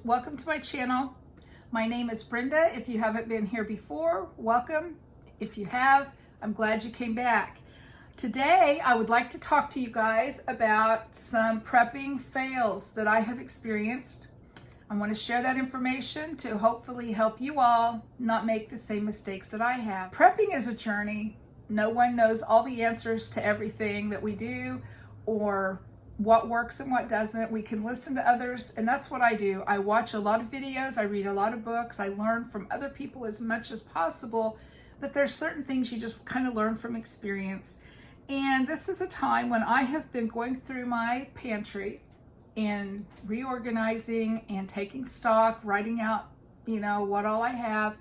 welcome to my channel. My name is Brenda. If you haven't been here before, welcome. If you have, I'm glad you came back. Today, I would like to talk to you guys about some prepping fails that I have experienced. I want to share that information to hopefully help you all not make the same mistakes that I have. Prepping is a journey. No one knows all the answers to everything that we do or what works and what doesn't. We can listen to others, and that's what I do. I watch a lot of videos, I read a lot of books, I learn from other people as much as possible, but there's certain things you just kind of learn from experience. And this is a time when I have been going through my pantry and reorganizing and taking stock, writing out, what all I have.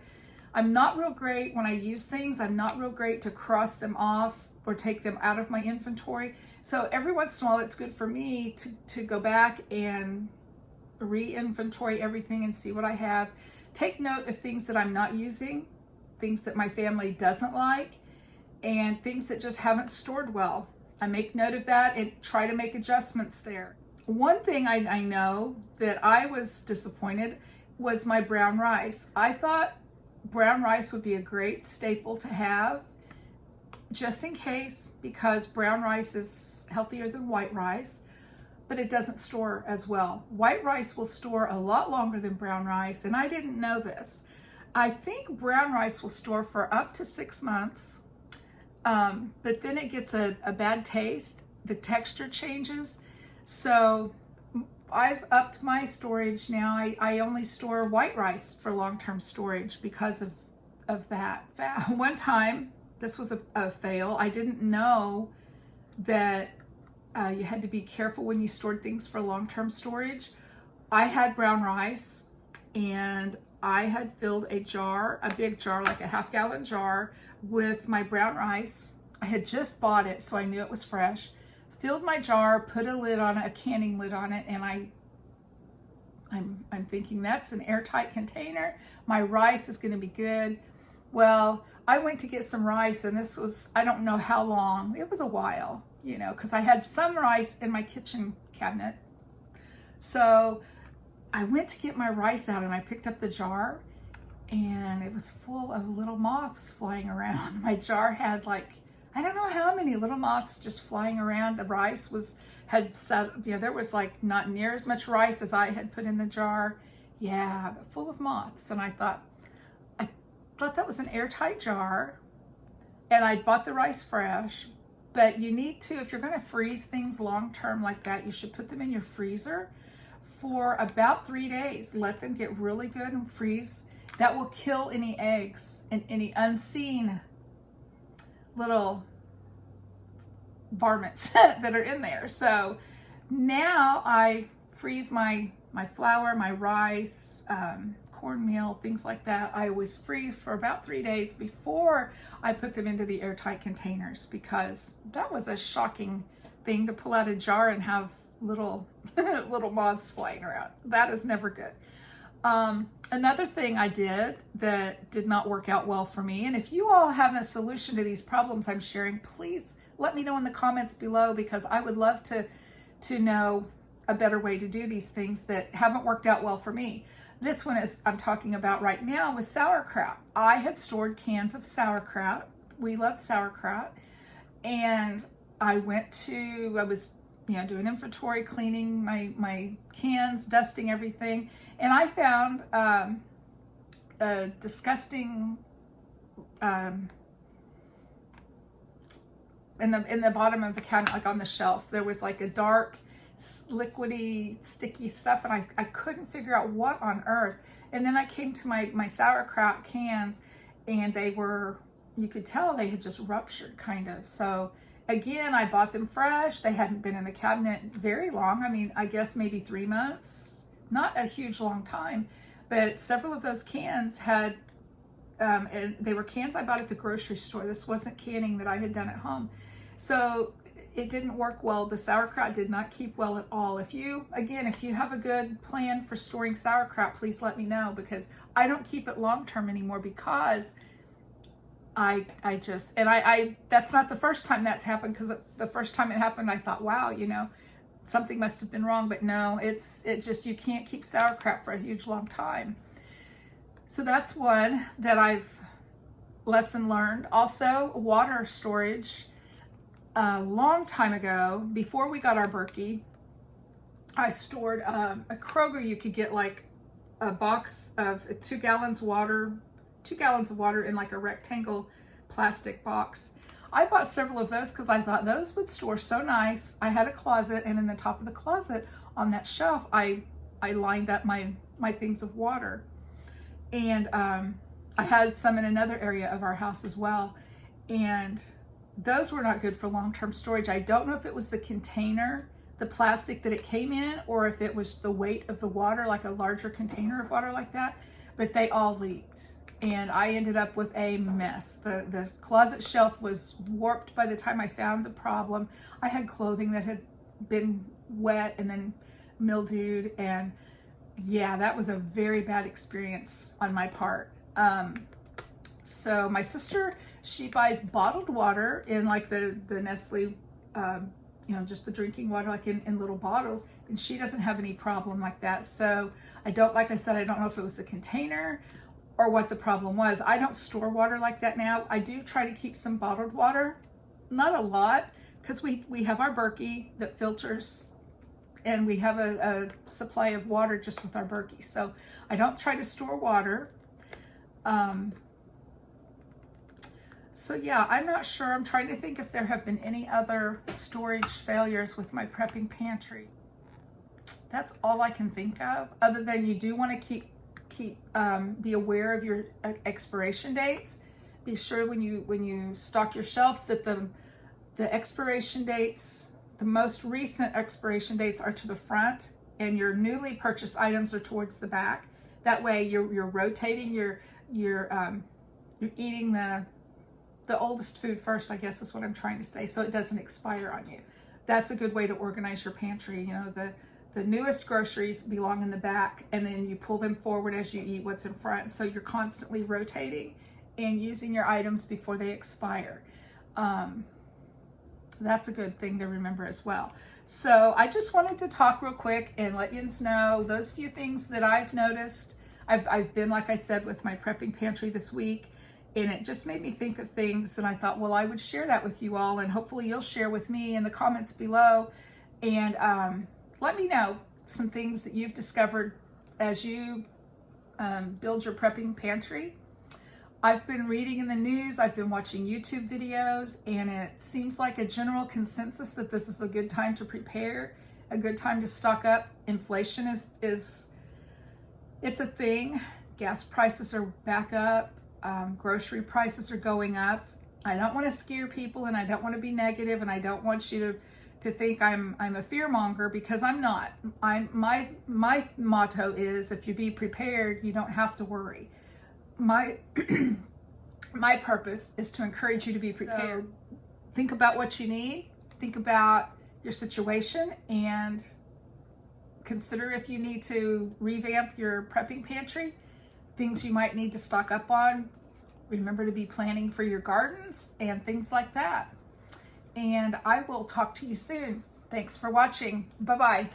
I'm not real great when I use things. I'm not real great to cross them off or take them out of my inventory. So every once in a while, it's good for me to go back and re-inventory everything and see what I have. Take note of things that I'm not using, things that my family doesn't like, and things that just haven't stored well. I make note of that and try to make adjustments there. One thing I know that I was disappointed was my brown rice. I thought brown rice would be a great staple to have just in case, because brown rice is healthier than white rice, but it doesn't store as well. White rice will store a lot longer than brown rice, and I didn't know this. I think brown rice will store for up to 6 months, but then it gets a bad taste. The texture changes. So I've upped my storage now. I only store white rice for long-term storage because of that. One time, this was a fail. I didn't know that you had to be careful when you stored things for long-term storage. I had brown rice and I had filled a jar, a big jar, like a half-gallon jar, with my brown rice. I had just bought it, so I knew it was fresh. Filled my jar, put a lid on it, a canning lid on it, and I'm thinking that's an airtight container. My rice is going to be good. Well, I went to get some rice, and this was, I don't know how long. It was a while, because I had some rice in my kitchen cabinet. So I went to get my rice out, and I picked up the jar, and it was full of little moths flying around. My jar had I don't know how many little moths just flying around. The rice had settled, there was not near as much rice as I had put in the jar. Yeah, but full of moths. And I thought that was an airtight jar, and I bought the rice fresh. But you need to, if you're going to freeze things long term like that, you should put them in your freezer for about 3 days. Let them get really good and freeze. That will kill any eggs and any unseen little varmints that are in there. So now I freeze my flour, my rice, cornmeal, things like that. I always freeze for about 3 days before I put them into the airtight containers, because that was a shocking thing to pull out a jar and have little moths flying around. That is never good. Another thing I did that did not work out well for me, and if you all have a solution to these problems I'm sharing, please let me know in the comments below, because I would love to know a better way to do these things that haven't worked out well for me. This one I'm talking about right now was sauerkraut. I had stored cans of sauerkraut. We love sauerkraut. And I was doing inventory, cleaning my cans, dusting everything. And I found a disgusting, in the bottom of the cabinet, on the shelf, there was a dark, liquidy, sticky stuff, and I couldn't figure out what on earth. And then I came to my sauerkraut cans, and you could tell they had just ruptured, kind of. So again, I bought them fresh. They hadn't been in the cabinet very long. I mean, I guess maybe 3 months. Not a huge long time, but several of those cans had, and they were cans I bought at the grocery store. This wasn't canning that I had done at home. So it didn't work well. The sauerkraut did not keep well at all. If you have a good plan for storing sauerkraut, please let me know, because I don't keep it long-term anymore, because that's not the first time that's happened, because the first time it happened, I thought, wow, something must have been wrong, but no, it just, you can't keep sauerkraut for a huge long time. So that's one that I've lesson learned. Also, water storage. A long time ago, before we got our Berkey, I stored a Kroger. You could get like a box of 2 gallons water, 2 gallons of water in like a rectangle plastic box. I bought several of those because I thought those would store so nice. I had a closet, and in the top of the closet on that shelf, I lined up my things of water. And I had some in another area of our house as well. And those were not good for long-term storage. I don't know if it was the container, the plastic that it came in, or if it was the weight of the water, like a larger container of water like that, but they all leaked. And I ended up with a mess. The closet shelf was warped by the time I found the problem. I had clothing that had been wet and then mildewed, and yeah, that was a very bad experience on my part. So my sister, she buys bottled water in like the Nestle, just the drinking water, like in little bottles, and she doesn't have any problem like that. So like I said, I don't know if it was the container or what the problem was. I don't store water like that now. I do try to keep some bottled water, not a lot, because we have our Berkey that filters, and we have a supply of water just with our Berkey. So I don't try to store water. So yeah, I'm not sure. I'm trying to think if there have been any other storage failures with my prepping pantry. That's all I can think of, other than you do want to be aware of your expiration dates. Be sure when you stock your shelves that the expiration dates, the most recent expiration dates, are to the front, and your newly purchased items are towards the back. That way you're rotating, you're eating the oldest food first, I guess is what I'm trying to say, so it doesn't expire on you. That's a good way to organize your pantry. You know, the newest groceries belong in the back, and then you pull them forward as you eat what's in front. So you're constantly rotating and using your items before they expire. That's a good thing to remember as well. So I just wanted to talk real quick and let you know those few things that I've noticed. I've been, like I said, with my prepping pantry this week, and it just made me think of things, and I thought, well, I would share that with you all, and hopefully you'll share with me in the comments below. And let me know some things that you've discovered as you build your prepping pantry. I've been reading in the news, I've been watching YouTube videos, and it seems like a general consensus that this is a good time to prepare, a good time to stock up. Inflation is it's a thing. Gas prices are back up. Grocery prices are going up. I don't want to scare people, and I don't want to be negative, and I don't want you to think I'm a fearmonger, because I'm not. My motto is, if you be prepared, you don't have to worry. My purpose is to encourage you to be prepared. So, think about what you need, think about your situation, and consider if you need to revamp your prepping pantry, things you might need to stock up on. Remember to be planning for your gardens and things like that. And I will talk to you soon. Thanks for watching. Bye-bye.